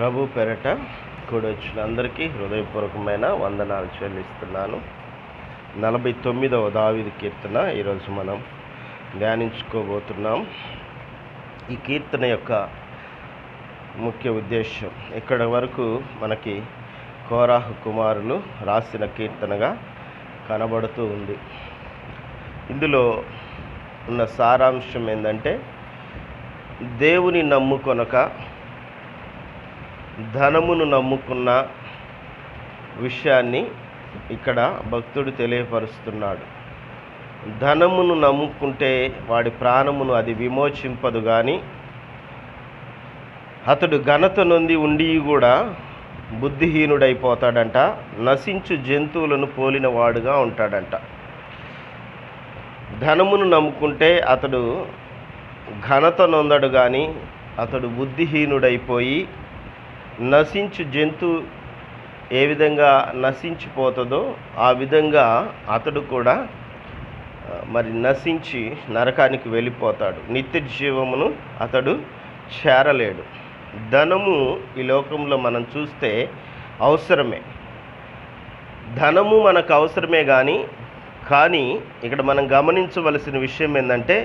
ప్రభు పేరట కూడొచ్చిన అందరికీ హృదయపూర్వకమైన వందనాలు చెల్లిస్తున్నాను. 49వ దావీదు కీర్తన ఈరోజు మనం ధ్యానించుకోబోతున్నాం. ఈ కీర్తన యొక్క ముఖ్య ఉద్దేశం ఇక్కడ వరకు మనకి కోరాహు కుమారులు రాసిన కీర్తనగా కనబడుతూ ఉంది. ఇందులో ఉన్న సారాంశం ఏంటంటే, దేవుని నమ్ముకొనక ధనమును నమ్ముకున్న విషయాన్ని ఇక్కడ భక్తుడు తెలియపరుస్తున్నాడు. ధనమును నమ్ముకుంటే వాడి ప్రాణమును అది విమోచింపదు, కానీ అతడు ఘనత నొంది ఉండి కూడా బుద్ధిహీనుడైపోతాడంట, నశించు జంతువులను పోలిన వాడుగా ఉంటాడంట. ధనమును నమ్ముకుంటే అతడు ఘనత నొందడు, కానీ అతడు బుద్ధిహీనుడైపోయి నశించు జంతువు ఏ విధంగా నశించిపోతుందో ఆ విధంగా అతడు కూడా నశించి నరకానికి వెళ్ళిపోతాడు. నిత్య జీవమును అతడు చేరలేడు. ధనము ఈ లోకంలో మనం చూస్తే అవసరమే, ధనము మనకు అవసరమే, కానీ ఇక్కడ మనం గమనించవలసిన విషయం ఏంటంటే,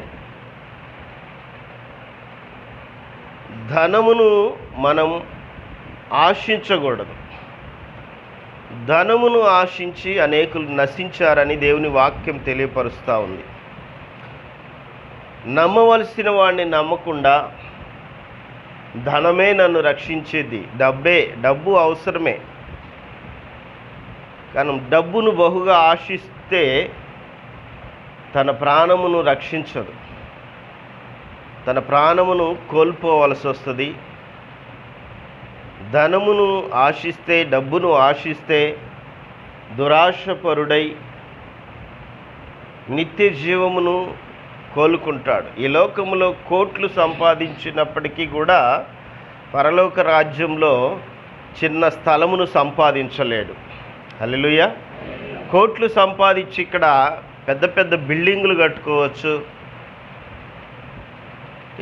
ధనమును మనం ఆశించకూడదు. ధనమును ఆశించి అనేకులు నశించారని దేవుని వాక్యం తెలియపరుస్తూ ఉంది. నమ్మవలసిన వాడిని నమ్మకుండా ధనమే నన్ను రక్షించేది, డబ్బు అవసరమే, కానీ డబ్బును బహుగా ఆశిస్తే తన ప్రాణమును రక్షించదు, తన ప్రాణమును కోల్పోవలసి వస్తుంది. ధనమును ఆశిస్తే, డబ్బును ఆశిస్తే దురాశపరుడై నిత్య జీవమును కోలుకుంటాడు. ఈ లోకములో కోట్లు సంపాదించినప్పటికీ కూడా పరలోక రాజ్యంలో చిన్న స్థలమును సంపాదించలేడు. హల్లెలూయా. కోట్లు సంపాదించి ఇక్కడ పెద్ద పెద్ద బిల్డింగులు కట్టుకోవచ్చు,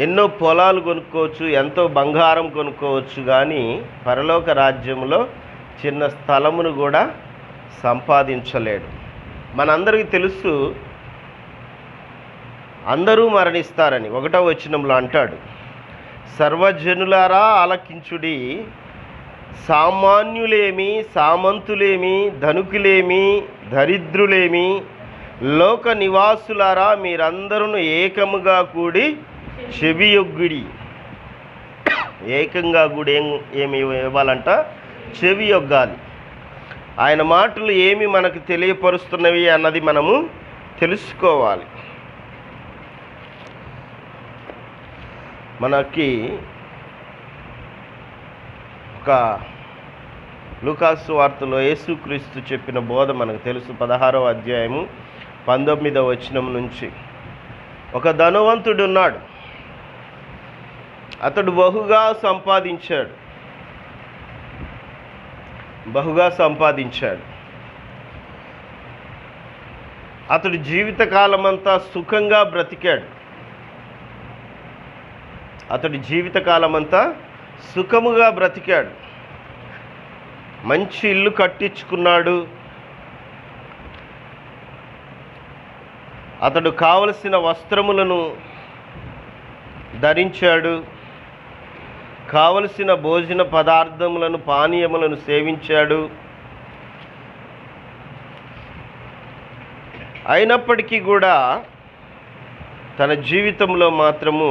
ఎన్నో పొలాలు కొనుక్కోవచ్చు, ఎంతో బంగారం కొనుక్కోవచ్చు, కానీ పరలోక రాజ్యంలో చిన్న స్థలమును కూడా సంపాదించలేడు. మనందరికీ తెలుసు అందరూ మరణిస్తారని. 1వ వచనంలో అంటాడు, సర్వజనులారా ఆలకించుడి, సామాన్యులేమి, సామంతులేమి, ధనుకులేమి, దరిద్రులేమి, లోక నివాసులారా మీరందరూ ఏకముగా కూడి చెవియొగ్గుడి. ఏకంగా కూడా ఏమి ఇవ్వాలంట? చెవి యొగ్గాలి. ఆయన మాటలు ఏమి మనకు తెలియపరుస్తున్నవి అన్నది మనము తెలుసుకోవాలి. మనకి ఒక లూకాసు వార్తలో యేసుక్రీస్తు చెప్పిన బోధ మనకు తెలుసు. 16వ అధ్యాయము 19వ వచనం నుంచి, ఒక ధనవంతుడు ఉన్నాడు. అతడు బహుగా సంపాదించాడు. అతడు జీవితకాలమంతా సుఖంగా బ్రతికాడు. సుఖముగా బ్రతికాడు. మంచి ఇల్లు కట్టించుకున్నాడు. అతడు కావలసిన వస్త్రములను ధరించాడు. కావలసిన భోజన పదార్థములను, పానీయములను సేవించాడు. అయినప్పటికీ కూడా తన జీవితంలో మాత్రము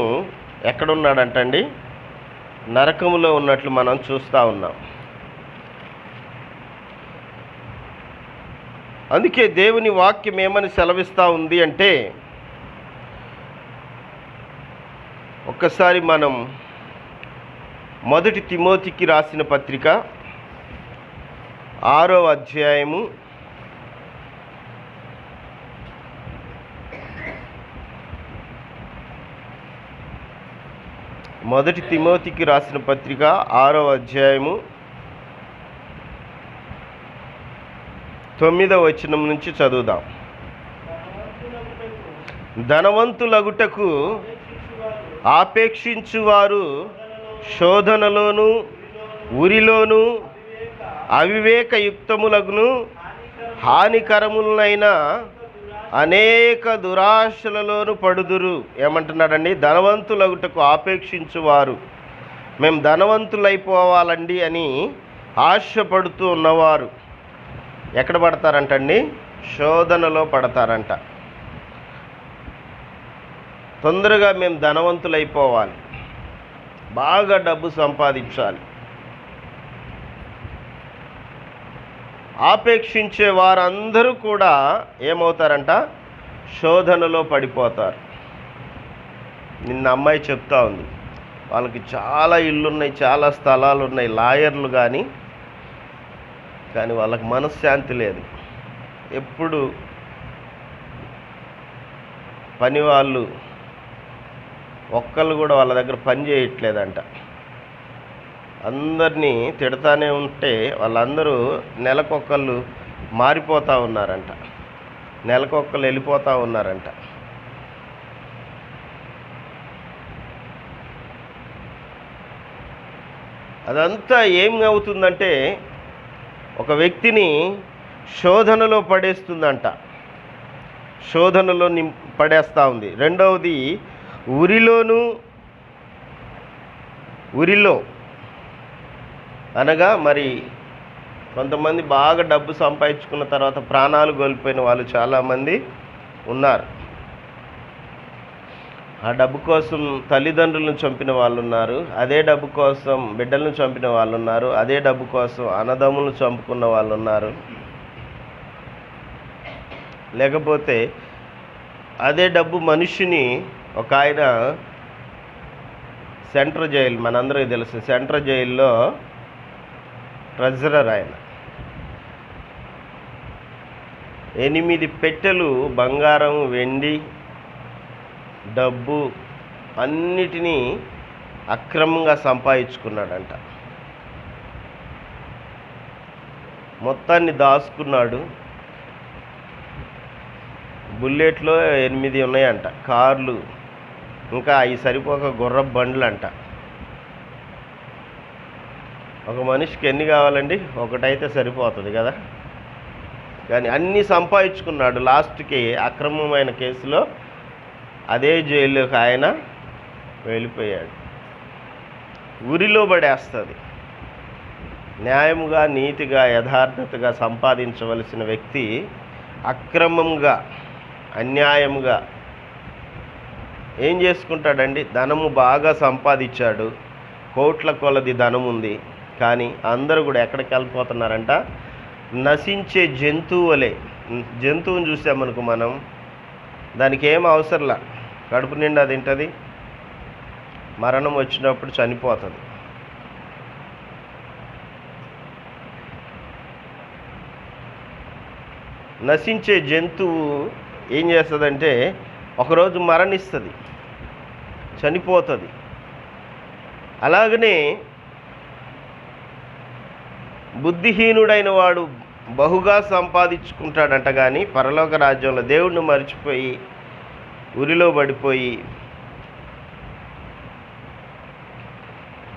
ఎక్కడున్నాడంటండి? నరకములో ఉన్నట్లు మనం చూస్తూ ఉన్నాం. అందుకే దేవుని వాక్యం ఏమని సెలవిస్తూ ఉంది అంటే, ఒక్కసారి మనం 1 తిమోతికి రాసిన పత్రిక 6వ అధ్యాయము 1 తిమోతికి రాసిన పత్రిక 6వ అధ్యాయము 9వ వచనం నుంచి చదువుదాం. ధనవంతులగుటకు ఆపేక్షించువారు శోధనలోను ఉరిలోను అవివేకయుక్తములగును హానికరములైన అనేక దురాశలలోను పడుదురు. ఏమంటున్నాడండి? ధనవంతులగుటకు ఆపేక్షించువారు, మేము ధనవంతులైపోవాలండి అని ఆశపడుతూ ఉన్నవారు ఎక్కడ పడతారంటండి? శోధనలో పడతారంట. తొందరగా మేము ధనవంతులైపోవాలి, బాగా డబ్బు సంపాదించాలి. ఆపేక్షించే వారందరూ కూడా ఏమవుతారంట? శోధనలో పడిపోతారు. నిన్న అమ్మాయి చెప్తా ఉంది, వాళ్ళకి చాలా ఇళ్ళున్నాయి, చాలా స్థలాలు ఉన్నాయి, లాయర్లు కానీ వాళ్ళకి మనశ్శాంతి లేదు. ఎప్పుడు పని వాళ్ళు ఒక్కళ్ళు కూడా వాళ్ళ దగ్గర పని చేయట్లేదంట. అందరినీ తిడతానే ఉంటే వాళ్ళందరూ నెలకొకళ్ళు మారిపోతూ ఉన్నారంట, నెలకొకళ్ళు వెళ్ళిపోతూ ఉన్నారంట. అదంతా ఏం అవుతుందంటే ఒక వ్యక్తిని శోధనలో పడేస్తుందంట, శోధనలో పడేస్తూ ఉంది. రెండవది ఉరిలో అనగా మరి కొంతమంది బాగా డబ్బు సంపాదించుకున్న తర్వాత ప్రాణాలు కోల్పోయిన వాళ్ళు చాలామంది ఉన్నారు. ఆ డబ్బు కోసం తల్లిదండ్రులను చంపిన వాళ్ళు ఉన్నారు, అదే డబ్బు కోసం బిడ్డలను చంపిన వాళ్ళు ఉన్నారు, అదే డబ్బు కోసం అన్నదమ్ములను చంపుకున్న వాళ్ళు ఉన్నారు. లేకపోతే అదే డబ్బు మనిషిని, ఒక ఆయన సెంట్రల్ జైలు, మనందరికీ తెలుసు, సెంట్రల్ జైల్లో ట్రెజరర్ ఆయన 8 పెట్టెలు బంగారం, వెండి, డబ్బు అన్నిటినీ అక్రమంగా సంపాదించుకున్నాడంట. మొత్తాన్ని దాచుకున్నాడు. బుల్లెట్లో 8 ఉన్నాయంట, కార్లు, ఇంకా అవి సరిపోక గుర్రపు బండ్లు అంట. ఒక మనిషికి ఎన్ని కావాలండి? ఒకటైతే సరిపోతుంది కదా. కానీ అన్నీ సంపాదించుకున్నాడు. లాస్ట్కి అక్రమమైన కేసులో అదే జైలుకి ఆయన వెళ్ళిపోయాడు. ఉరిలో పడేస్తుంది. న్యాయముగా, నీతిగా, యథార్థతగా సంపాదించవలసిన వ్యక్తి అక్రమంగా, అన్యాయంగా ఏం చేసుకుంటాడండి? ధనము బాగా సంపాదించాడు, కోట్ల కొలది ధనం ఉంది. కానీ అందరూ కూడా ఎక్కడికి వెళ్ళిపోతున్నారంట? నశించే జంతువు వలె. జంతువుని చూసామనుకో మనం, దానికి ఏం అవసరంలా, కడుపు నిండా తింటుంది, మరణం వచ్చినప్పుడు చనిపోతుంది. నశించే జంతువు ఏం చేస్తుందంటే ఒకరోజు మరణిస్తుంది, చనిపోతుంది. అలాగనే బుద్ధిహీనుడైన వాడు బహుగా సంపాదించుకుంటాడంట, కానీ పరలోక రాజ్యంలో దేవుడిని మర్చిపోయి ఉరిలో పడిపోయి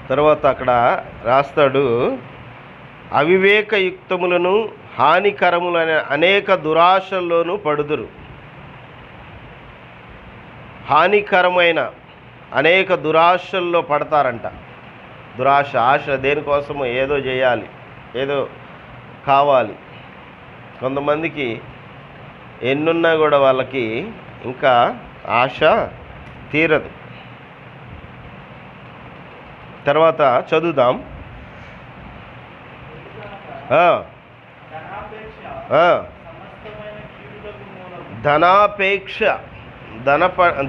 తర్వాత అక్కడ రాస్తాడు, అవివేకయుక్తములను హానికరములైన అనేక దురాశల్లోనూ పడుదురు. హానికరమైన అనేక దురాశల్లో పడతారంట. దురాశ, ఆశ, దేనికోసము ఏదో చేయాలి, ఏదో కావాలి. కొంతమందికి ఎన్నున్నా కూడా వాళ్ళకి ఇంకా ఆశ తీరదు. తర్వాత చదువుదాం. ధనాపేక్ష,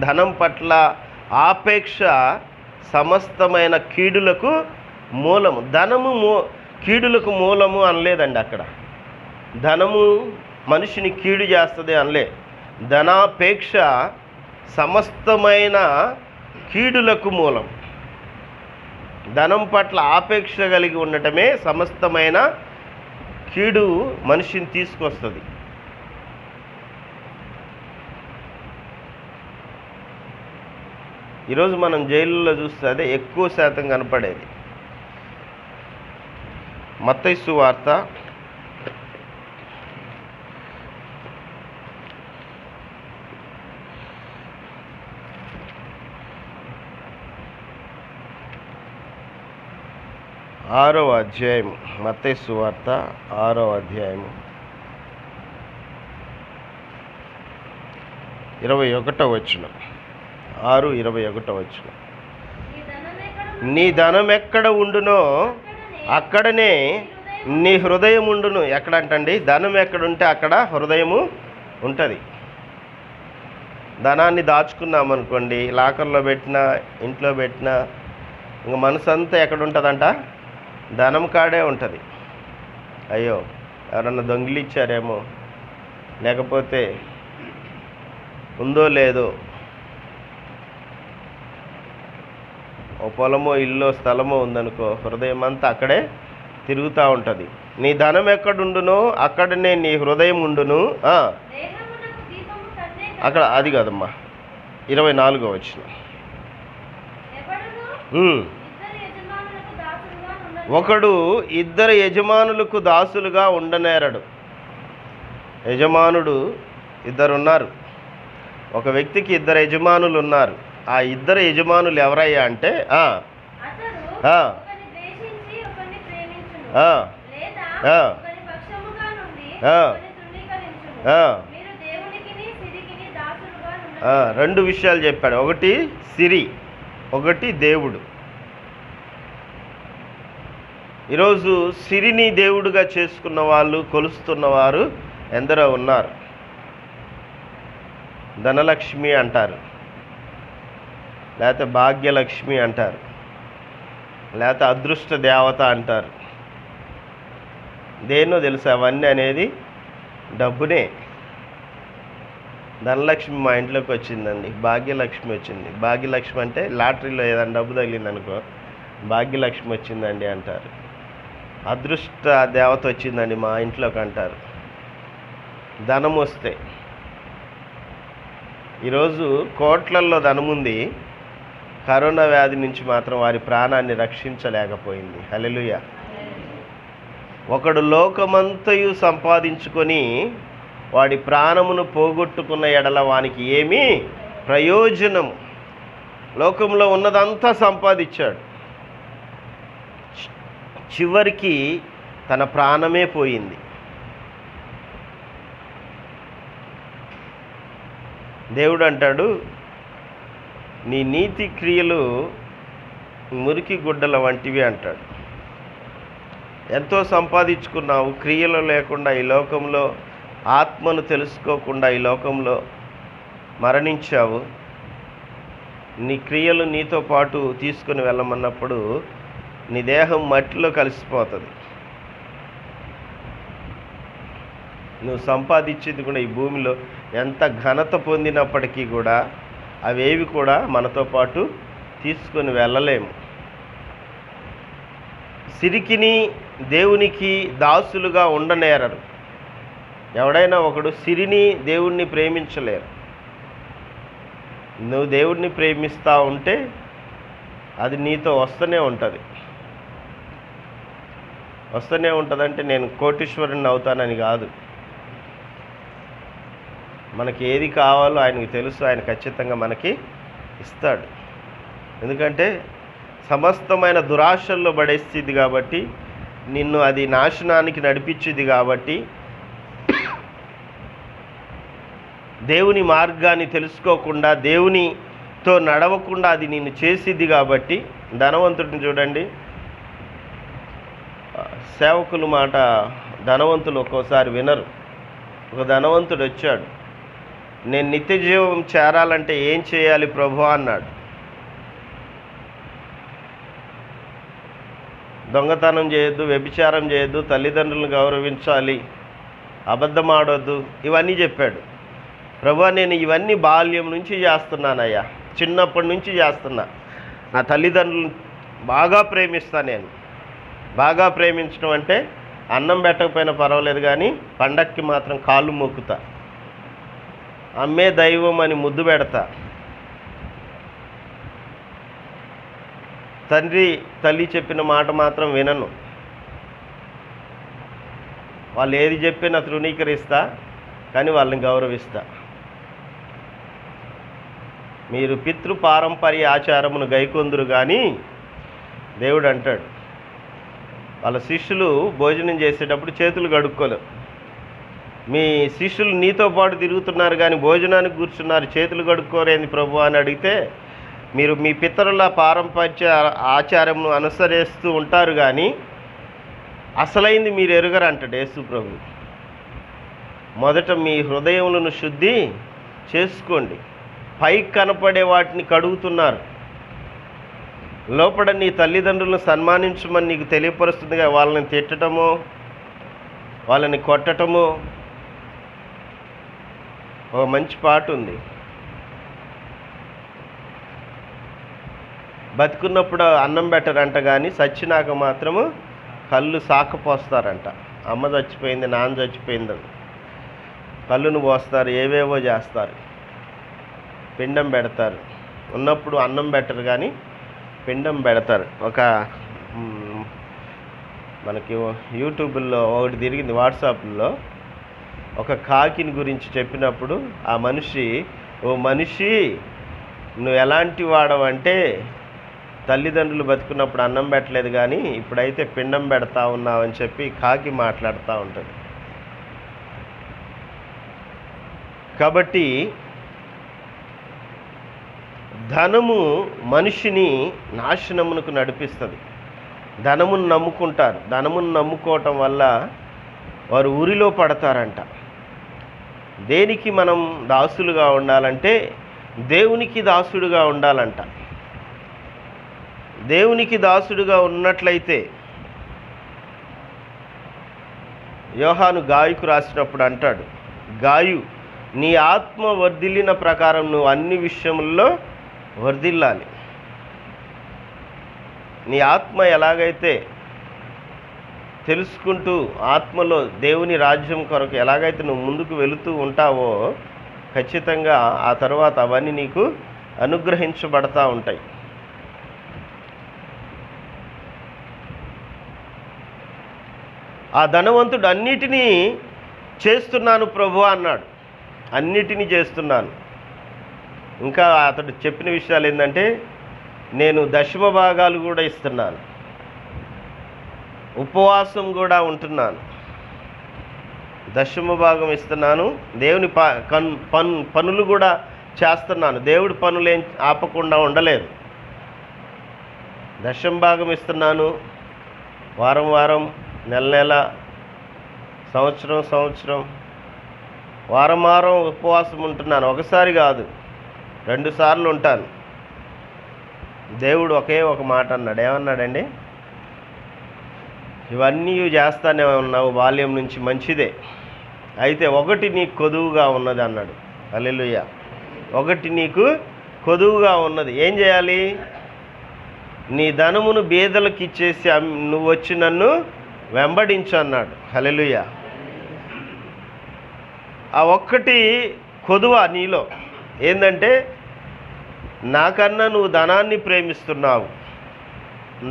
ధనం పట్ల ఆపేక్ష సమస్తమైన కీడులకు మూలము. ధనము కీడులకు మూలము అనలేదండి అక్కడ. ధనము మనిషిని కీడు చేస్తుంది అనలే. ధనాపేక్ష సమస్తమైన కీడులకు మూలం. ధనం పట్ల ఆపేక్ష కలిగి ఉండటమే సమస్తమైన కీడు మనిషిని తీసుకొస్తుంది. ఈరోజు మనం జైలులో చూస్తే అదే ఎక్కువ శాతం కనపడేది. మత్తయి సువార్త 6వ అధ్యాయం. మత్తయి సువార్త 6వ అధ్యాయం 21వ వచనం. 6:21 వచనం. నీ ధనం ఎక్కడ ఉండునో అక్కడనే నీ హృదయం ఉండును. ఎక్కడంటండి? ధనం ఎక్కడుంటే అక్కడ హృదయము ఉంటుంది. ధనాన్ని దాచుకున్నామనుకోండి, లాకర్లో పెట్టినా, ఇంట్లో పెట్టినా, ఇంకా మనసు అంతా ఎక్కడ ఉంటుందంట? ధనం కాడే ఉంటుంది. అయ్యో, ఎవరన్నా దొంగిలిచ్చారేమో, లేకపోతే ఉందో లేదో, ఓ పొలమో ఇల్లో స్థలమో ఉందనుకో, హృదయం అంతా అక్కడే తిరుగుతూ ఉంటుంది. నీ ధనం ఎక్కడుండునో అక్కడనే నీ హృదయం ఉండును. అక్కడ అది కాదమ్మా, 24వ వచనం. ఒకడు ఇద్దరు యజమానులకు దాసులుగా ఉండనేరడు. యజమానుడు ఇద్దరున్నారు. ఒక వ్యక్తికి ఇద్దరు యజమానులు ఉన్నారు. ఆ ఇద్దరు యజమానులు ఎవరయ్యా అంటే రెండు విషయాలు చెప్పాడు. ఒకటి సిరి, ఒకటి దేవుడు. ఈరోజు సిరిని దేవుడుగా చేసుకున్న వాళ్ళు, కొలుస్తున్నవారు ఎందరో ఉన్నారు. ధనలక్ష్మి అంటారు, లేకపోతే భాగ్యలక్ష్మి అంటారు, లేకపోతే అదృష్ట దేవత అంటారు. దేన్నో తెలుసా? అవన్నీ అనేది డబ్బునే. ధనలక్ష్మి మా ఇంట్లోకి వచ్చిందండి, భాగ్యలక్ష్మి వచ్చింది. భాగ్యలక్ష్మి అంటే లాటరీలో ఏదైనా డబ్బు తగిలిందనుకో, భాగ్యలక్ష్మి వచ్చిందండి అంటారు. అదృష్ట దేవత వచ్చిందండి మా ఇంట్లోకి అంటారు. ధనం వస్తే ఈరోజు కోట్లల్లో ధనముంది, కరోనా వ్యాధి నుంచి మాత్రం వారి ప్రాణాన్ని రక్షించలేకపోయింది. హల్లెలూయా. ఒకడు లోకమంతయు సంపాదించుకొని వాడి ప్రాణమును పోగొట్టుకున్న ఎడల వానికి ఏమీ ప్రయోజనము? లోకంలో ఉన్నదంతా సంపాదించాడు, చివరికి తన ప్రాణమే పోయింది. దేవుడు అంటాడు, నీ నీతి క్రియలు మురికి గుడ్డల వంటివి అంటాడు. ఎంతో సంపాదించుకున్నావు, క్రియలు లేకుండా ఈ లోకంలో, ఆత్మను తెలుసుకోకుండా ఈ లోకంలో మరణించావు. నీ క్రియలు నీతో పాటు తీసుకుని వెళ్ళమన్నప్పుడు నీ దేహం మట్టిలో కలిసిపోతుంది. నువ్వు సంపాదించింది కూడా ఈ భూమిలో ఎంత ఘనత పొందినప్పటికీ కూడా అవేవి కూడా మనతో పాటు తీసుకొని వెళ్ళలేము. సిరికిని దేవునికి దాసులుగా ఉండనేరరు. ఎవడైనా ఒకడు సిరిని దేవుణ్ణి ప్రేమించలేరు. నువ్వు దేవుణ్ణి ప్రేమిస్తూ ఉంటే అది నీతో వస్తూనే ఉంటుంది. వస్తూనే ఉంటుందంటే నేను కోటీశ్వరుని అవుతానని కాదు. మనకి ఏది కావాలో ఆయనకి తెలుసు, ఆయన ఖచ్చితంగా మనకి ఇస్తాడు. ఎందుకంటే సమస్తమైన దురాశల్లో పడేస్తుంది కాబట్టి, నిన్ను అది నాశనానికి నడిపించింది కాబట్టి, దేవుని మార్గాన్ని తెలుసుకోకుండా, దేవునితో నడవకుండా అది నిన్ను చేసిద్ది కాబట్టి. ధనవంతుడిని చూడండి, సేవకుల మాట ధనవంతులు ఒక్కోసారి వినరు. ఒక ధనవంతుడు వచ్చాడు, నేను నిత్య జీవం చేరాలంటే ఏం చేయాలి ప్రభు అన్నాడు. దొంగతనం చేయొద్దు, వ్యభిచారం చేయొద్దు, తల్లిదండ్రులను గౌరవించాలి, అబద్ధం ఆడొద్దు, ఇవన్నీ చెప్పాడు. ప్రభు, నేను ఇవన్నీ బాల్యం నుంచి చేస్తున్నానయ్యా, చిన్నప్పటి నుంచి చేస్తున్నా. నా తల్లిదండ్రులను బాగా ప్రేమిస్తా. నేను బాగా ప్రేమించడం అంటే అన్నం పెట్టకపోయినా పర్వాలేదు, కానీ పండక్కి మాత్రం కాళ్ళు మొక్కుతా, అమ్మే దైవం అని ముద్దు పెడతా, తల్లి చెప్పిన మాట మాత్రం వినను. వాళ్ళు ఏది చెప్పినా తృణీకరిస్తా, కానీ వాళ్ళని గౌరవిస్తా. మీరు పితృ పారంపర్య ఆచారమును గైకొందురు కానీ, దేవుడు అంటాడు వాళ్ళ శిష్యులు భోజనం చేసేటప్పుడు చేతులు కడుక్కోలేవు. మీ శిష్యులు నీతో పాటు తిరుగుతున్నారు కానీ భోజనానికి కూర్చున్నారు, చేతులు కడుక్కోరేంది ప్రభు అని అడిగితే, మీరు మీ పితరుల పారంపర్య ఆచారమును అనుసరిస్తూ ఉంటారు కానీ అసలైంది మీరు ఎరుగరు అంటాడు యేసు ప్రభు. మొదట మీ హృదయములను శుద్ధి చేసుకోండి. పైకి కనపడే వాటిని కడుగుతున్నారు, లోపల నీ తల్లిదండ్రులను సన్మానించమని నీకు తెలియపరుస్తుందిగా. వాళ్ళని తిట్టడమో వాళ్ళని కొట్టడమో. ఒక మంచి పాట ఉంది, బతుకున్నప్పుడు అన్నం పెట్టరంట కానీ చచ్చినాక మాత్రము కళ్ళు సాకపోస్తారంట. అమ్మ చచ్చిపోయింది, నాన్న చచ్చిపోయిందని కళ్ళును పోస్తారు, ఏవేవో చేస్తారు, పిండం పెడతారు. ఉన్నప్పుడు అన్నం పెట్టరు కానీ పిండం పెడతారు. ఒక మనకి యూట్యూబ్లో ఒకటి తిరిగింది, వాట్సాప్లో ఒక కాకిని గురించి చెప్పినప్పుడు ఆ మనిషి, ఓ మనిషి నువ్వు ఎలాంటి వాడవంటే తల్లిదండ్రులు బతుకున్నప్పుడు అన్నం పెట్టలేదు కానీ ఇప్పుడైతే పిండం పెడతా ఉన్నావు అని చెప్పి కాకి మాట్లాడుతూ ఉంటుంది. కాబట్టి ధనము మనిషిని నాశనమునకు నడిపిస్తుంది. ధనమును నమ్ముకుంటారు, ధనమును నమ్ముకోవటం వల్ల వారు ఊరిలో పడతారంట. దేనికి మనం దాసులుగా ఉండాలంటే దేవునికి దాసుడుగా ఉండాలంట. దేవునికి దాసుడుగా ఉన్నట్లయితే, యోహాను గాయుకు రాసినప్పుడు అంటాడు, గాయు నీ ఆత్మ వర్ధిల్లిన ప్రకారం నువ్వు అన్ని విషయముల్లో వర్ధిల్లాలి. నీ ఆత్మ ఎలాగైతే తెలుసుకుంటూ ఆత్మలో దేవుని రాజ్యం కొరకు ఎలాగైతే నువ్వు ముందుకు వెళుతూ ఉంటావో ఖచ్చితంగా ఆ తర్వాత అవన్నీ నీకు అనుగ్రహించబడతా ఉంటాయి. ఆ ధనవంతుడు అన్నిటినీ చేస్తున్నాను ప్రభు అన్నాడు, అన్నిటినీ చేస్తున్నాను. ఇంకా అతడు చెప్పిన విషయాలు ఏంటంటే, నేను దశమ భాగాలు కూడా ఇస్తున్నాను, ఉపవాసం కూడా ఉంటున్నాను, దశమ భాగం ఇస్తున్నాను, దేవుని పనులు కూడా చేస్తున్నాను. దేవుడి పనులు ఏం ఆపకుండా ఉండలేదు. దశమ భాగం ఇస్తున్నాను, వారం వారం, నెల నెల, సంవత్సరం సంవత్సరం, వారం వారం ఉపవాసం ఉంటున్నాను. ఒకసారి కాదు, 2 సార్లు ఉంటాను. దేవుడు ఒకే ఒక మాట అన్నాడు. ఏమన్నాడండి? ఇవన్నీ చేస్తానే ఉన్నావు బాల్యం నుంచి, మంచిదే, అయితే ఒకటి నీకు కొదువుగా ఉన్నది అన్నాడు. హల్లెలూయా. ఒకటి నీకు కొదువుగా ఉన్నది. ఏం చేయాలి? నీ ధనమును బీదలకు ఇచ్చేసి నువ్వు వచ్చి నన్ను వెంబడించు అన్నాడు. హల్లెలూయా. ఆ ఒక్కటి కొదువ నీలో ఏంటంటే, నాకన్నా నువ్వు ధనాన్ని ప్రేమిస్తున్నావు,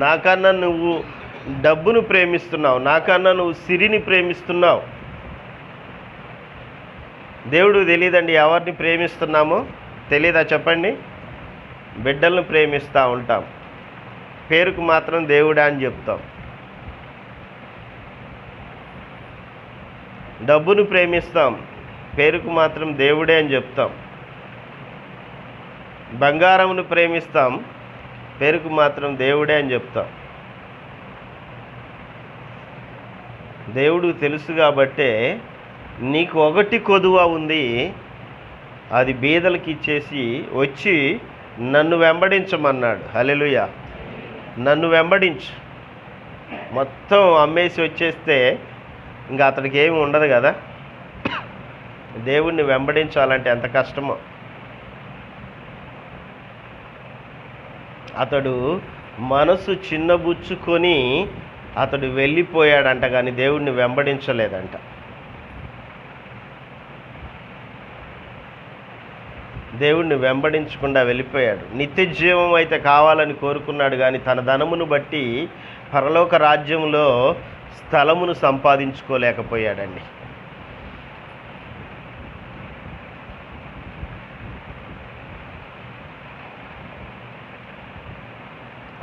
నాకన్నా నువ్వు డబ్బును ప్రేమిస్తున్నావు, నాకన్నా నువ్వు సిరిని ప్రేమిస్తున్నావు. దేవుడు తెలియదండి ఎవరిని ప్రేమిస్తున్నామో? తెలీదా చెప్పండి? బిడ్డలను ప్రేమిస్తూ ఉంటాం, పేరుకు మాత్రం దేవుడా అని చెప్తాం. డబ్బును ప్రేమిస్తాం, పేరుకు మాత్రం దేవుడే అని చెప్తాం. బంగారమును ప్రేమిస్తాం, పేరుకు మాత్రం దేవుడే అని చెప్తాం. దేవుడు తెలుసు కాబట్టే నీకు ఒకటి కొదువ ఉంది, అది బీదలకి ఇచ్చేసి వచ్చి నన్ను వెంబడించమన్నాడు. హల్లెలూయా. నన్ను వెంబడించు. మొత్తం అమ్మేసి వచ్చేస్తే ఇంకా అతడికి ఏమి ఉండదు కదా. దేవుణ్ణి వెంబడించాలంటే ఎంత కష్టమో. అతడు మనసు చిన్నబుచ్చుకొని అతడు వెళ్ళిపోయాడంట, కానీ దేవుణ్ణి వెంబడించలేదంట. దేవుణ్ణి వెంబడించకుండా వెళ్ళిపోయాడు. నిత్య జీవం అయితే కావాలని కోరుకున్నాడు, కానీ తన ధనమును బట్టి పరలోక రాజ్యంలో స్థలమును సంపాదించుకోలేకపోయాడండి.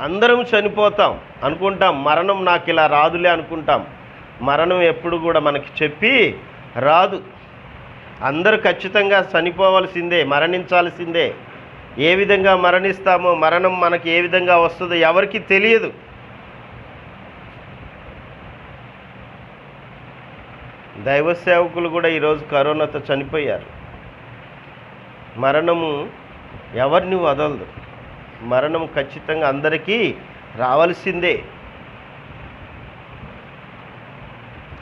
అందరం చనిపోతాం అనుకుంటాం, మరణం నాకు ఇలా రాదులే అనుకుంటాం. మరణం ఎప్పుడు కూడా మనకి చెప్పి రాదు. అందరూ ఖచ్చితంగా చనిపోవలసిందే, మరణించాల్సిందే. ఏ విధంగా మరణిస్తామో, మరణం మనకి ఏ విధంగా వస్తుందో ఎవరికి తెలియదు. దైవ సేవకులు కూడా ఈరోజు కరోనాతో చనిపోయారు. మరణము ఎవరిని వదలదు. మరణం ఖచ్చితంగా అందరికీ రావాల్సిందే.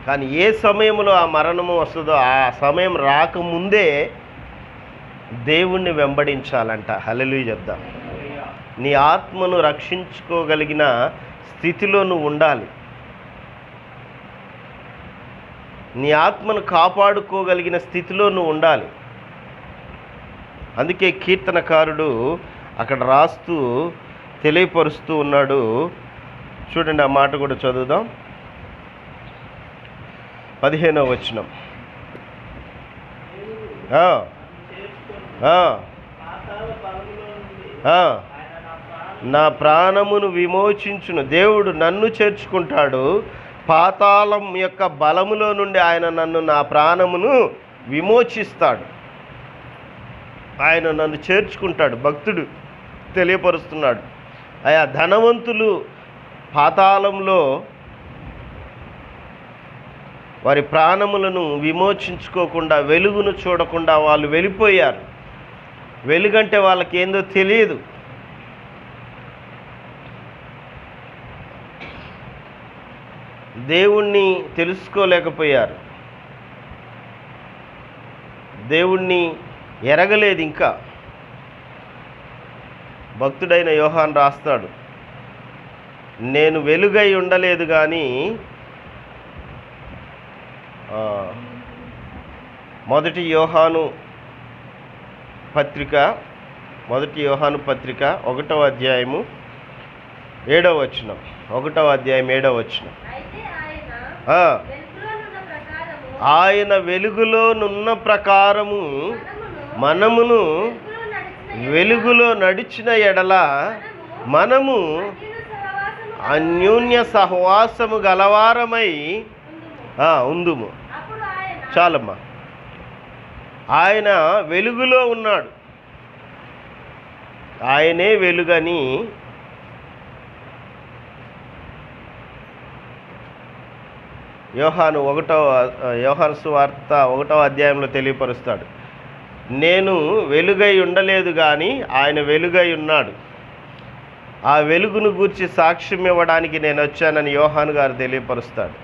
కానీ ఏ సమయంలో ఆ మరణము వస్తుందో ఆ సమయం రాకముందే దేవుణ్ణి వెంబడించాలంట. హల్లెలూయా చెప్దాం. నీ ఆత్మను రక్షించుకోగలిగిన స్థితిలో నువ్వు ఉండాలి. నీ ఆత్మను కాపాడుకోగలిగిన స్థితిలో నువ్వు ఉండాలి. అందుకే కీర్తనకారుడు అక్కడ రాస్తూ తెలియపరుస్తూ ఉన్నాడు. చూడండి, ఆ మాట కూడా చదువుదాం. 15వ వచనం. నా ప్రాణమును విమోచించును. దేవుడు నన్ను చేర్చుకుంటాడు. పాతాళం యొక్క బలములో నుండి ఆయన నా ప్రాణమును విమోచిస్తాడు. ఆయన నన్ను చేర్చుకుంటాడు. భక్తుడు తెలియపరుస్తున్నాడు. ఆయా ధనవంతులు పాతాళంలో వారి ప్రాణములను విమోచించుకోకుండా, వెలుగును చూడకుండా వాళ్ళు వెళ్ళిపోయారు. వెలుగంటే వాళ్ళకి ఏందో తెలియదు. దేవుణ్ణి తెలుసుకోలేకపోయారు. దేవుణ్ణి ఎరగలేదు. ఇంకా భక్తుడైన యోహాను రాస్తాడు, నేను వెలుగై ఉండలేదు కానీ మొదటి యోహాను పత్రిక 1వ అధ్యాయము 7వ వచనం. 1వ అధ్యాయం 7వ వచనం. ఆయన వెలుగులోనున్న ప్రకారము మనమును వెలుగులో నడిచిన ఎడల మనము అన్యోన్య సహవాసము గలవారమై ఉందుము. చాలమ్మా. ఆయన వెలుగులో ఉన్నాడు. ఆయనే వెలుగని యోహాను సువార్త 1వ అధ్యాయంలో తెలియపరుస్తాడు. నేను వెలుగై ఉండలేదు కానీ ఆయన వెలుగై ఉన్నాడు. ఆ వెలుగును గూర్చి సాక్ష్యం ఇవ్వడానికి నేను వచ్చానని యోహాను గారు తెలియపరుస్తాడు.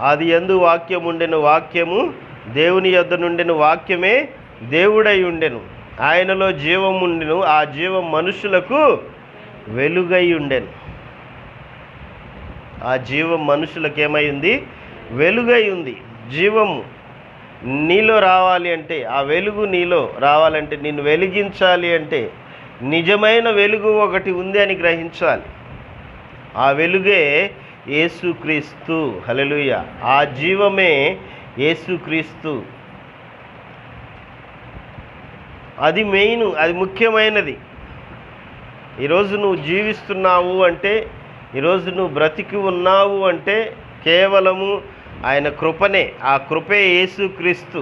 ఆది యందు వాక్యం ఉండెను, వాక్యము దేవుని యొద్ద నుండెను, వాక్యమే దేవుడై ఉండెను, ఆయనలో జీవం ఉండెను, ఆ జీవం మనుషులకు వెలుగై ఉండెను. ఆ జీవం మనుషులకు ఏమై ఉంది? వెలుగై ఉంది. జీవము నీలో రావాలి అంటే, ఆ వెలుగు నీలో రావాలంటే, నిన్ను వెలిగించాలి అంటే నిజమైన వెలుగు ఒకటి ఉంది అని గ్రహించాలి. ఆ వెలుగే యేసుక్రీస్తు. హల్లెలూయా. ఆ జీవమే యేసుక్రీస్తు. అది మెయిన్, అది ముఖ్యమైనది. ఈరోజు నువ్వు జీవిస్తున్నావు అంటే, ఈరోజు నువ్వు బ్రతికి ఉన్నావు అంటే కేవలము ఆయన కృపనే. ఆ కృపే యేసుక్రీస్తు.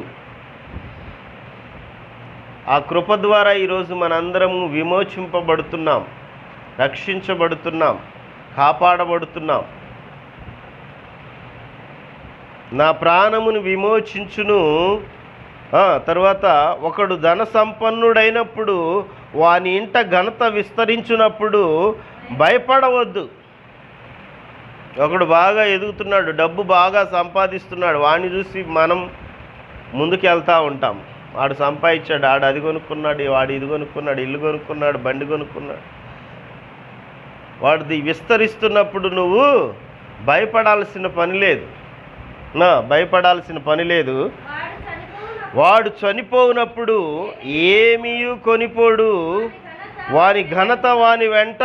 ఆ కృప ద్వారా ఈరోజు మనందరము విమోచింపబడుతున్నాం, రక్షించబడుతున్నాం, కాపాడబడుతున్నాం. నా ప్రాణమును విమోచించును. తర్వాత ఒకడు ధన సంపన్నుడైనప్పుడు వాని ఇంట ఘనత విస్తరించినప్పుడు భయపడవద్దు. ఒకడు బాగా ఎదుగుతున్నాడు, డబ్బు బాగా సంపాదిస్తున్నాడు, వాడిని చూసి మనం ముందుకు వెళ్తూ ఉంటాం. వాడు సంపాదించాడు, వాడు అది కొనుక్కున్నాడు, వాడు ఇది కొనుక్కున్నాడు, ఇల్లు కొనుక్కున్నాడు, బండి కొనుక్కున్నాడు. వాడిది విస్తరిస్తున్నప్పుడు నువ్వు భయపడాల్సిన పని లేదు. భయపడాల్సిన పని లేదు. వాడు చనిపోయినప్పుడు ఏమీ కొనిపోడు, వాని ఘనత వాని వెంట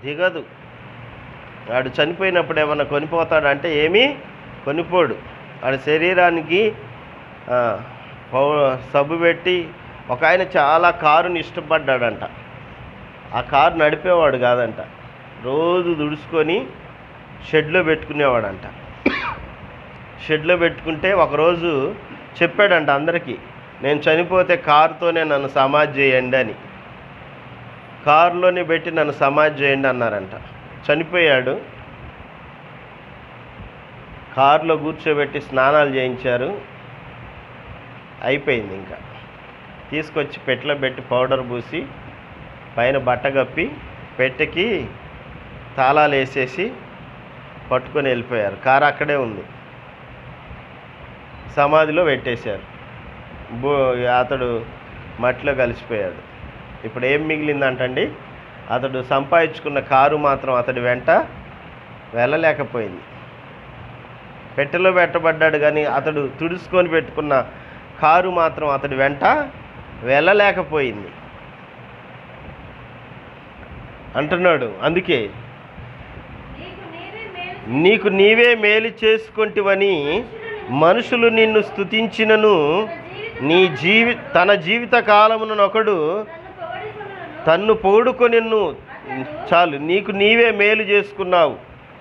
దిగదు. వాడు చనిపోయినప్పుడు ఏమన్నా కొనిపోతాడంటే ఏమీ కొనిపోడు. వాడి శరీరానికి సబ్బు పెట్టి, ఒక ఆయన చాలా కారుని ఇష్టపడ్డాడంట. ఆ కారు నడిపేవాడు కాదంట, రోజు దుడుచుకొని షెడ్లో పెట్టుకునేవాడంట. షెడ్లో పెట్టుకుంటే ఒకరోజు చెప్పాడంట అందరికీ, నేను చనిపోతే కారుతోనే నన్ను సమాధి చేయండి అని. కారులోనే పెట్టి నన్ను సమాధి చేయండి అన్నారంట. చనిపోయాడు, కారులో కూర్చోబెట్టి స్నానాలు చేయించారు. అయిపోయింది. ఇంకా తీసుకొచ్చి పెట్టెలో పెట్టి పౌడర్ పూసి పైన బట్ట కప్పి పెట్టెకి తాళాలు వేసేసి పట్టుకొని వెళ్ళిపోయారు. కారు అక్కడే ఉంది, సమాధిలో పెట్టేశారు. అతడు మట్టిలో కలిసిపోయాడు. ఇప్పుడు ఏం మిగిలిందంటండి, అతడు సంపాదించుకున్న కారు మాత్రం అతడి వెంట వెళ్ళలేకపోయింది. పెట్టెలో పెట్టబడ్డాడు కానీ అతడు తుడుచుకొని పెట్టుకున్న కారు మాత్రం అతడి వెంట వెళ్ళలేకపోయింది అంటున్నాడు. అందుకే నీకు నీవే మేలు చేసుకొంటివని మనుషులు నిన్ను స్తుతించినను, తన జీవిత కాలమునొకడు తన్ను పొగుడుకొనిన్ను. చాలు, నీకు నీవే మేలు చేసుకున్నావు,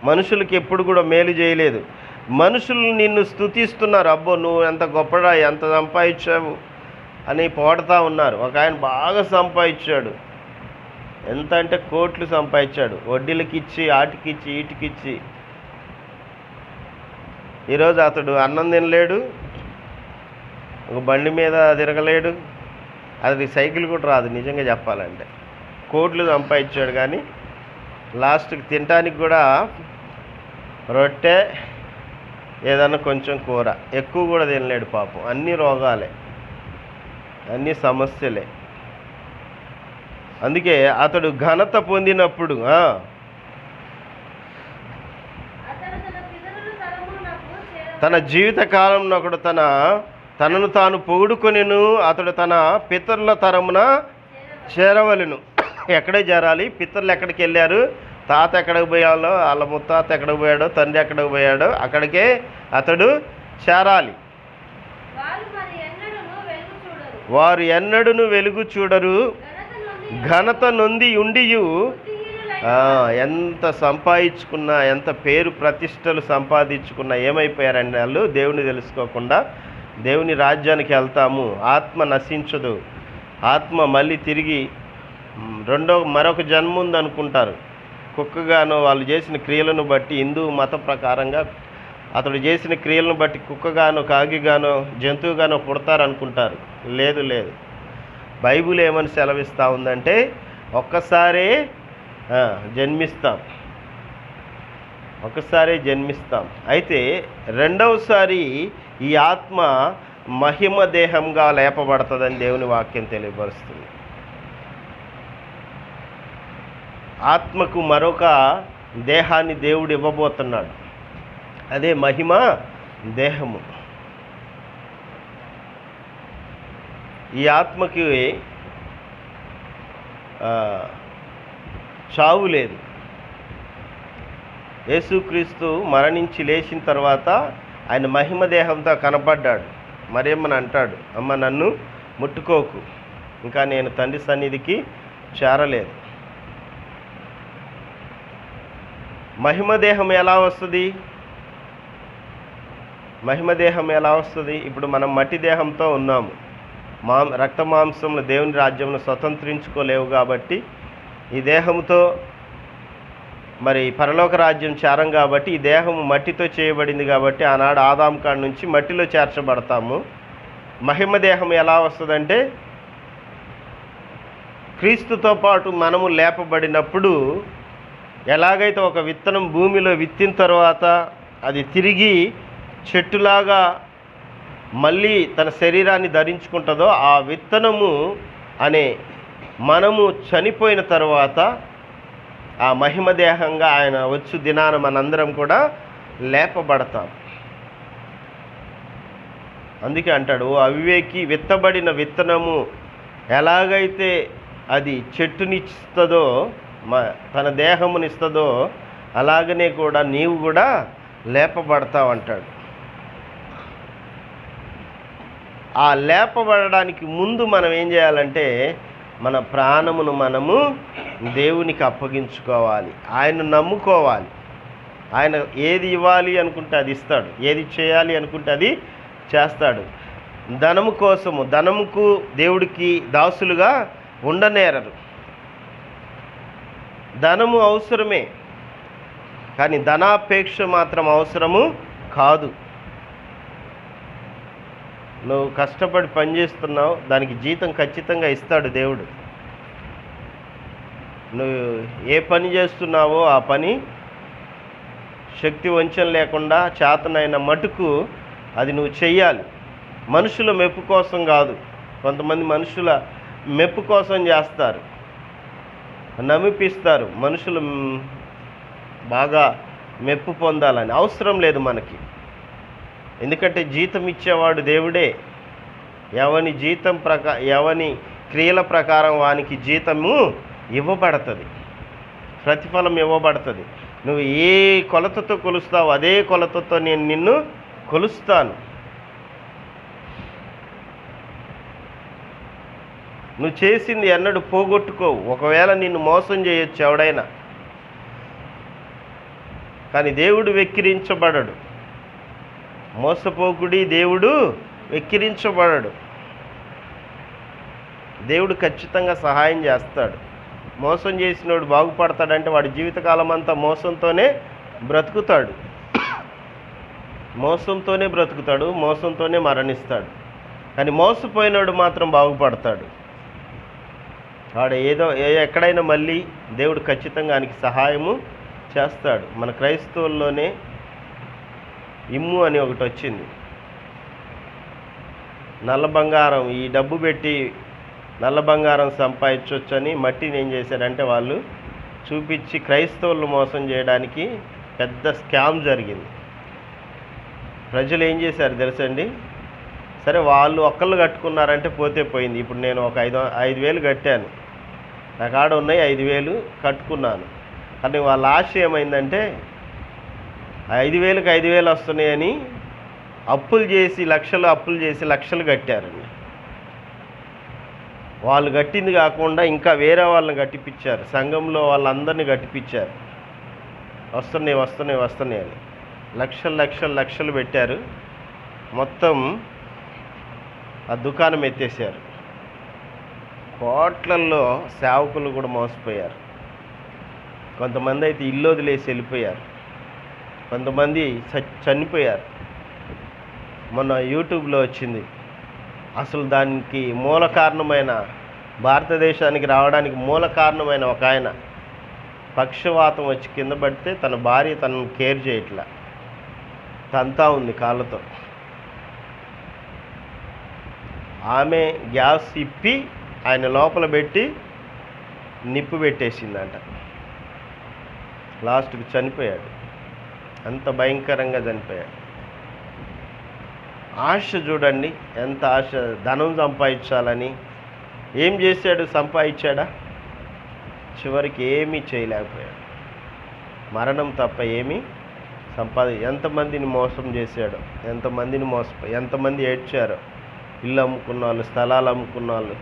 మనుషులకి ఎప్పుడు కూడా మేలు చేయలేదు. మనుషులు నిన్ను స్తుతిస్తున్నారు, అబ్బో నువ్వు ఎంత గొప్పడా, ఎంత సంపాదించావు అని పోడతా ఉన్నారు. ఒక ఆయన బాగా సంపాదించాడు, ఎంత అంటే కోట్లు సంపాదించాడు, వడ్డీలకిచ్చి ఆటికిచ్చి ఈటికిచ్చి. ఈరోజు అతడు అన్నం తినలేడు, ఒక బండి మీద తిరగలేడు, అది సైకిల్ కూడా రాదు నిజంగా చెప్పాలంటే. కోట్లు సంపాదించాడు కానీ లాస్ట్కి తినడానికి కూడా రొట్టె, ఏదన్నా కొంచెం కూర, ఎక్కువ కూడా తినలేడు పాపం. అన్ని రోగాలే, అన్ని సమస్యలే. అందుకే అతడు ఘనత పొందినప్పుడు తన జీవిత కాలంలో ఒకడు తనను తాను పొగుడుకొనిను, అతడు తన పితరుల తరమున చేరవలెను. ఎక్కడే చేరాలి? పితరులు ఎక్కడికి వెళ్ళారు, తాత ఎక్కడికి పోయాలో, వాళ్ళ ముత్తాత ఎక్కడికి పోయాడో, తండ్రి ఎక్కడికి పోయాడో అక్కడికే అతడు చేరాలి. వారు ఎన్నడూను వెలుగు చూడరు, ఘనత నొంది ఉండియు. ఎంత సంపాదించుకున్నా, ఎంత పేరు ప్రతిష్టలు సంపాదించుకున్నా ఏమైపోయారండి వాళ్ళు? దేవుని తెలుసుకోకుండా దేవుని రాజ్యానికి వెళ్తాము, ఆత్మ నశించదు, ఆత్మ మళ్ళీ తిరిగి మరొక జన్మ ఉంది అనుకుంటారు. కుక్కగానో వాళ్ళు చేసిన క్రియలను బట్టి, హిందూ మత ప్రకారంగా అతడు చేసిన క్రియలను బట్టి కుక్కగానో కాగిగానో జంతువుగానో పుడతారనుకుంటారు. లేదు లేదు, బైబిల్ ఏమని సెలవిస్తూ ఉందంటే ఒక్కసారే జన్మిస్తాం, ఒకసారి జన్మిస్తాం. అయితే రెండవసారి ఈ ఆత్మ మహిమ దేహంగా లేపబడుతుందని దేవుని వాక్యం తెలియపరుస్తుంది. ఆత్మకు మరొక దేహాన్ని దేవుడు ఇవ్వబోతున్నాడు, అదే మహిమ దేహము. ఈ ఆత్మకి చావు లేదు. యేసుక్రీస్తు మరణించి లేచిన తర్వాత ఆయన మహిమ దేహంతో కనపడ్డాడు. మరేమని అంటాడు, అమ్మ నన్ను ముట్టుకోకు, ఇంకా నేను తండ్రి సన్నిధికి చేరలేదు. మహిమదేహం ఎలా వస్తుంది? మహిమదేహం ఎలా వస్తుంది? ఇప్పుడు మనం మట్టి దేహంతో ఉన్నాము, రక్త మాంసంలో దేవుని రాజ్యంలో స్వతంత్రించుకోలేవు కాబట్టి ఈ దేహంతో మరి పరలోక రాజ్యం చేరం కాబట్టి ఈ దేహము మట్టితో చేయబడింది కాబట్టి ఆనాడు ఆదాం కాడ నుంచి మట్టిలో చేర్చబడతాము. మహిమదేహం ఎలా వస్తుందంటే క్రీస్తుతో పాటు మనము లేపబడినప్పుడు ఎలాగైతే ఒక విత్తనం భూమిలో విత్తిన తర్వాత అది తిరిగి చెట్టులాగా మళ్ళీ తన శరీరాన్ని ధరించుకుంటుందో, ఆ విత్తనము అనే మనము చనిపోయిన తర్వాత ఆ మహిమదేహంగా ఆయన వచ్చు దినాన మనందరం కూడా లేపబడతాం. అందుకే అంటాడు, ఓ అవివేకి, విత్తబడిన విత్తనము ఎలాగైతే అది చెట్టునిస్తుందో, తన దేహమునిస్తుందో, అలాగనే కూడా నీవు కూడా లేపబడతావు అంటాడు. ఆ లేపబడడానికి ముందు మనం ఏం చేయాలంటే మన ప్రాణమును మనము దేవునికి అప్పగించుకోవాలి, ఆయన నమ్ముకోవాలి. ఆయన ఏది ఇవ్వాలి అనుకుంటే అది ఇస్తాడు, ఏది చేయాలి అనుకుంటే అది చేస్తాడు. ధనము కోసము, ధనముకు దేవుడికి దాసులుగా ఉండనేరరు. ధనము అవసరమే, కానీ ధనాపేక్ష మాత్రం అవసరము కాదు. నువ్వు కష్టపడి పనిచేస్తున్నావు, దానికి జీతం ఖచ్చితంగా ఇస్తాడు దేవుడు. నువ్వు ఏ పని చేస్తున్నావో ఆ పని శక్తి వంచన లేకుండా చేతనైన మటుకు అది నువ్వు చెయ్యాలి. మనుషుల మెప్పు కోసం కాదు. కొంతమంది మనుషుల మెప్పు కోసం చేస్తారు, నమ్మిపిస్తారు, మనుషులు బాగా మెప్పు పొందాలని. అవసరం లేదు మనకి, ఎందుకంటే జీతం ఇచ్చేవాడు దేవుడే. ఎవని జీతం ఎవని క్రియల ప్రకారం వానికి జీతము ఇవ్వబడుతుంది, ప్రతిఫలం ఇవ్వబడుతుంది. నువ్వు ఏ కొలతతో కొలుస్తావు అదే కొలతతో నేను నిన్ను కొలుస్తాను. నువ్వు చేసింది ఎన్నడూ పోగొట్టుకోవు. ఒకవేళ నిన్ను మోసం చేయొచ్చు ఎవడైనా, కానీ దేవుడు వెక్కిరించబడడు. మోసపోకుడి, దేవుడు వెక్కిరించబడడు. దేవుడు ఖచ్చితంగా సహాయం చేస్తాడు. మోసం చేసినోడు బాగుపడతాడంటే వాడి జీవితకాలం అంతా మోసంతోనే బ్రతుకుతాడు, మోసంతోనే మరణిస్తాడు. కానీ మోసపోయినోడు మాత్రం బాగుపడతాడు. వాడు ఎక్కడైనా మళ్ళీ దేవుడు ఖచ్చితంగా ఆయనకి సహాయము చేస్తాడు. మన క్రైస్తవుల్లోనే ఇమ్ము అని ఒకటి వచ్చింది. నల్ల బంగారం, ఈ డబ్బు పెట్టి నల్ల బంగారం సంపాదించవచ్చని మట్టిని ఏం చేశారంటే వాళ్ళు చూపించి క్రైస్తవులను మోసం చేయడానికి పెద్ద స్కామ్ జరిగింది. ప్రజలు ఏం చేశారు తెలుసండి? సరే వాళ్ళు ఒక్కళ్ళు కట్టుకున్నారంటే పోతే పోయింది. ఇప్పుడు నేను ఒక 5,000 కట్టాను, నా కాడ ఉన్నాయి 5,000 కట్టుకున్నాను. కానీ వాళ్ళ ఆశ ఏమైందంటే 5,000కి 5,000 వస్తున్నాయని అప్పులు చేసి లక్షలు కట్టారండి. వాళ్ళు కట్టింది కాకుండా ఇంకా వేరే వాళ్ళని కట్టిపించారు, సంఘంలో వాళ్ళందరినీ కట్టిపించారు. వస్తున్నాయి అని లక్షలు పెట్టారు. మొత్తం ఆ దుకాణం ఎత్తేసారు. కోట్లల్లో సేవకులు కూడా మోసపోయారు. కొంతమంది అయితే ఇల్లు వదిలేసి వెళ్ళిపోయారు, కొంతమంది చనిపోయారు. మొన్న యూట్యూబ్లో వచ్చింది. అసలు దానికి మూల కారణమైన, భారతదేశానికి రావడానికి మూల కారణమైన ఒక ఆయన పక్షవాతం వచ్చి కింద పడితే తన భార్య తనను కేర్ చేయట్లా, తంతా ఉంది కాళ్ళతో. ఆమె గ్యాస్ ఇప్పి ఆయన లోపల పెట్టి నిప్పు పెట్టేసిందంట. లాస్ట్కి చనిపోయాడు. అంత భయంకరంగా చనిపోయాడు. ఆశ చూడండి, ఎంత ఆశ, ధనం సంపాదించాలని. ఏం చేశాడు? సంపాదించాడా? చివరికి ఏమీ చేయలేకపోయాడు. మరణం తప్ప ఏమీ ఎంతమందిని మోసం చేశాడో, ఎంతమంది ఏడ్చారో. ఇల్లు అమ్ముకున్న వాళ్ళు, స్థలాలు అమ్ముకున్న వాళ్ళు,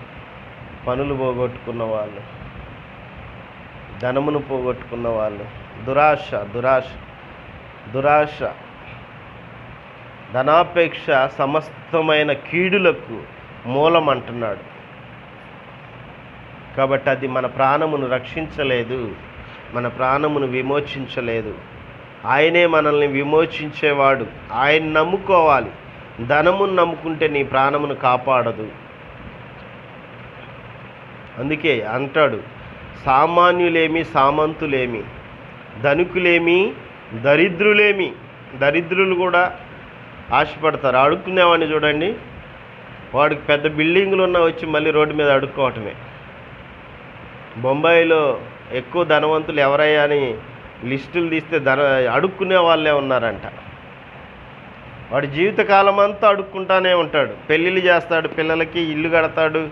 పనులు పోగొట్టుకున్న వాళ్ళు, ధనమును పోగొట్టుకున్న వాళ్ళు. దురాశ, ధనాపేక్ష సమస్తమైన కీడులకు మూలం అంటున్నాడు. కాబట్టి అది మన ప్రాణమును రక్షించలేదు, మన ప్రాణమును విమోచించలేదు. ఆయనే మనల్ని విమోచించేవాడు. ఆయన నమ్ముకోవాలి. ధనమును నమ్ముకుంటే నీ ప్రాణమును కాపాడదు. అందుకే అంటాడు, సామాన్యులేమి సామంతులేమి, ధనికులేమి దరిద్రులేమి. దరిద్రులు కూడా ఆశపడతారు. అడుక్కునేవాడిని చూడండి, వాడికి పెద్ద బిల్డింగులు ఉన్నా వచ్చి మళ్ళీ రోడ్డు మీద అడుక్కోవటమే. బొంబాయిలో ఎక్కువ ధనవంతులు ఎవరయ్యా అని లిస్టులు తీస్తే అడుక్కునే వాళ్ళే ఉన్నారంట. వాడి జీవితకాలం అంతా అడుక్కుంటానే ఉంటాడు. పెళ్ళిళ్ళు చేస్తాడు, పిల్లలకి ఇల్లు కడతాడు,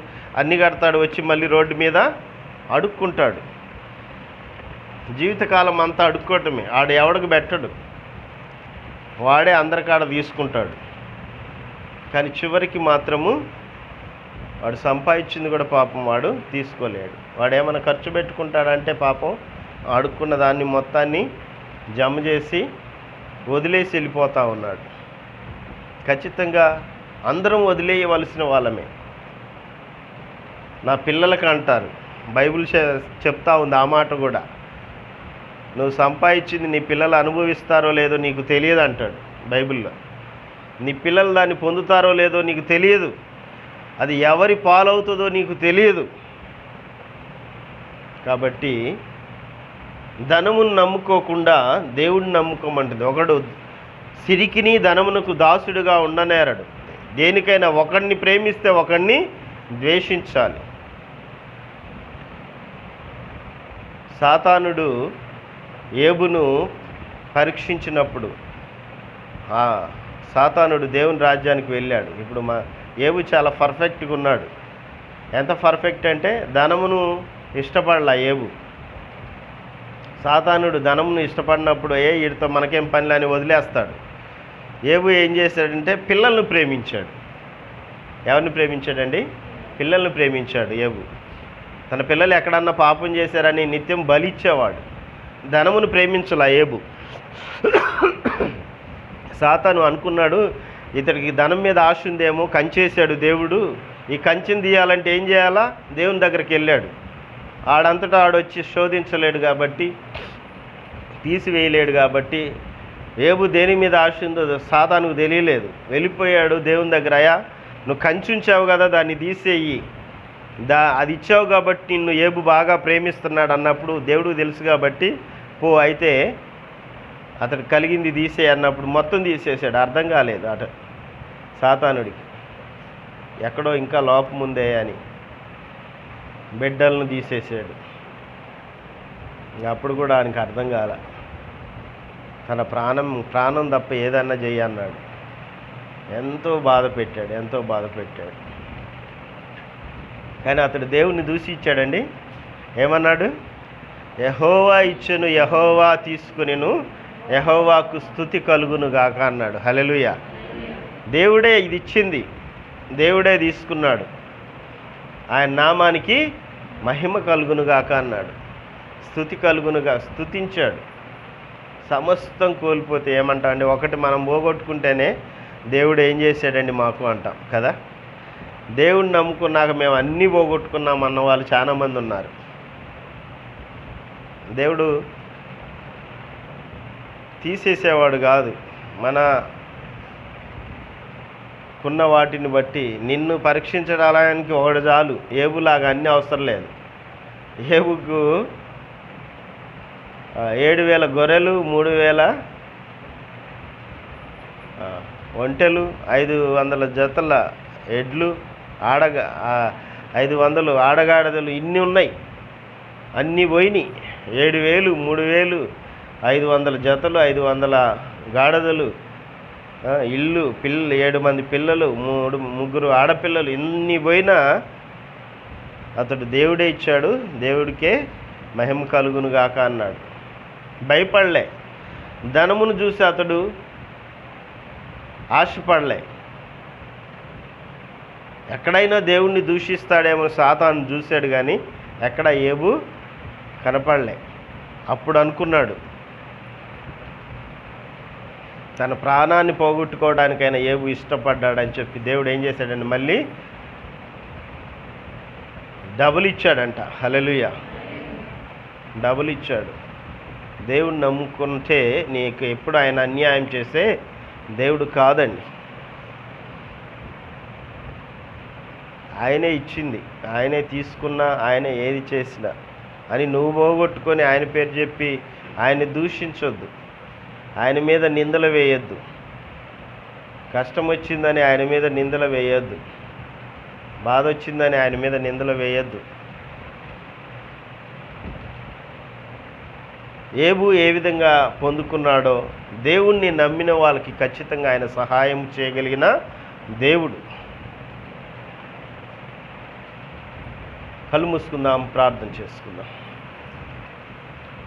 అన్నీ కడతాడు, వచ్చి మళ్ళీ రోడ్డు మీద అడుక్కుంటాడు. జీవితకాలం అంతా అడుక్కోవటమే. ఆడు ఎవడికి పెట్టడు, వాడే అందరికాడ తీసుకుంటాడు. కానీ చివరికి మాత్రము వాడు సంపాదించింది కూడా పాపం వాడు తీసుకోలేడు. వాడు ఏమైనా ఖర్చు పెట్టుకుంటాడంటే పాపం అడుక్కున్న దాన్ని మొత్తాన్ని జమ చేసి వదిలేసి వెళ్ళిపోతూ ఉన్నాడు. ఖచ్చితంగా అందరం వదిలేయవలసిన వాళ్ళమే. నా పిల్లలకి అంటారు, బైబిల్ చెప్తా ఉంది ఆ మాట కూడా, నువ్వు సంపాదించింది నీ పిల్లలు అనుభవిస్తారో లేదో నీకు తెలియదు అంటాడు బైబిల్లో. నీ పిల్లలు దాన్ని పొందుతారో లేదో నీకు తెలియదు, అది ఎవరి పాలవుతుందో నీకు తెలియదు. కాబట్టి ధనమును నమ్ముకోకుండా దేవుడిని నమ్ముకోమంటుంది. ఒకడు సిరికిని ధనమునకు దాసుడుగా ఉండనేరడు. దేనికైనా ఒకడిని ప్రేమిస్తే ఒకడిని ద్వేషించాలి. సాతానుడు ఏబును పరీక్షించినప్పుడు సాతానుడు దేవుని రాజ్యానికి వెళ్ళాడు. ఇప్పుడు ఏబు చాలా పర్ఫెక్ట్గా ఉన్నాడు. ఎంత పర్ఫెక్ట్ అంటే ధనమును ఇష్టపడలా ఏబు. సాతానుడు ధనమును ఇష్టపడినప్పుడు వీడితో మనకేం పనిలే అని వదిలేస్తాడు. ఏబు ఏం చేశాడంటే పిల్లలను ప్రేమించాడు. ఎవరిని ప్రేమించాడండి? పిల్లలను ప్రేమించాడు ఏబు. తన పిల్లలు ఎక్కడన్నా పాపం చేశారని నిత్యం బలిచ్చేవాడు. ధనమును ప్రేమించలా ఏబు. సాతాను అనుకున్నాడు, ఇతడికి ధనం మీద ఆశ ఉందేమో, కంచేశాడు దేవుడు, ఈ కంచెని తీయాలంటే ఏం చేయాలా? దేవుని దగ్గరికి వెళ్ళాడు. ఆడంతటా ఆడొచ్చి శోధించలేడు కాబట్టి, తీసివేయలేడు కాబట్టి, ఏబు దేని మీద ఆశ ఉందో సాతానుకు తెలియలేదు. వెళ్ళిపోయాడు దేవుని దగ్గర. అయ్యా, నువ్వు కంచి ఉంచావు కదా, దాన్ని తీసేయి, అది ఇచ్చావు కాబట్టి నిన్ను ఏబు బాగా ప్రేమిస్తున్నాడు అన్నప్పుడు దేవుడికి తెలుసు కాబట్టి, పో అయితే అతడు కలిగింది తీసే అన్నప్పుడు మొత్తం తీసేసాడు. అర్థం కాలేదు అట సాతానుడికి, ఎక్కడో ఇంకా లోపం ఉందే అని బిడ్డలను తీసేసాడు. అప్పుడు కూడా ఆయనకి అర్థం కాల. తన ప్రాణం తప్ప ఏదన్నా చెయ్యన్నాడు. ఎంతో బాధ పెట్టాడు. కానీ అతడు దేవుణ్ణి దూషి ఇచ్చాడండి. ఏమన్నాడు? యెహోవా ఇచ్చెను, యెహోవా తీసుకునిను, యెహోవాకు స్తుతి కలుగును గాక అన్నాడు. హల్లెలూయా. దేవుడే ఇది ఇచ్చింది, దేవుడే తీసుకున్నాడు, ఆయన నామానికి మహిమ కలుగును గాక అన్నాడు. స్తుతి కలుగునుగా స్తుతించాడు. సమస్తం కోల్పోతే ఏమంటాం అండి? ఒకటి మనం పోగొట్టుకుంటేనే దేవుడు ఏం చేశాడండి మాకు అంటాం కదా. దేవుడిని నమ్ముకున్నాక మేము అన్నీ పోగొట్టుకున్నాం అన్న వాళ్ళు చాలామంది ఉన్నారు. దేవుడు తీసేసేవాడు కాదు, మనకున్న వాటిని బట్టి నిన్ను పరీక్షించడానికి ఒకడు చాలు. ఏబులాగా అన్నీ అవసరం లేదు. ఏబుకు 7,000 గొర్రెలు, 3,000 ఒంటెలు, 500 జతల ఎడ్లు, 500 ఆడగాడిదలు, ఇన్ని ఉన్నాయి. అన్నీ పోయినాయి. 7,000, 3,000, 500 జతలు, 500 గాడిదలు, ఇల్లు, 7 మంది పిల్లలు, 3 ఆడపిల్లలు, ఇన్ని పోయినా అతడు దేవుడే ఇచ్చాడు, దేవుడికే మహిమ కలుగును గాక అన్నాడు. భయపడలే. ధనమును చూసి అతడు ఆశపడలే. ఎక్కడైనా దేవుణ్ణి దూషిస్తాడేమో సాతాను చూశాడు, కానీ ఎక్కడ ఏబు కనపడలే. అప్పుడు అనుకున్నాడు, తన ప్రాణాన్ని పోగొట్టుకోవడానికైనా ఏబు ఇష్టపడ్డాడని చెప్పి దేవుడు ఏం చేశాడండి? మళ్ళీ డబుల్ ఇచ్చాడంట. హల్లెలూయా. డబుల్ ఇచ్చాడు. దేవుడు నమ్ముకుంటే నీకు ఎప్పుడు ఆయన అన్యాయం చేసే దేవుడు కాదండి. ఆయనే ఇచ్చింది, ఆయనే తీసుకున్నా, ఆయనే ఏది చేసినా అని నువ్వు పోగొట్టుకొని ఆయన పేరు చెప్పి ఆయన్ని దూషించొద్దు, ఆయన మీద నిందలు వేయొద్దు. కష్టం వచ్చిందని ఆయన మీద నిందలు వేయొద్దు, బాధ వచ్చిందని ఆయన మీద నిందలు వేయొద్దు. ఏబు ఏ విధంగా పొందుకున్నాడో దేవుణ్ణి నమ్మిన వాళ్ళకి ఖచ్చితంగా ఆయన సహాయం చేయగలిగిన దేవుడు. కళ్ళు మూసుకుందాం, ప్రార్థన చేసుకుందాం.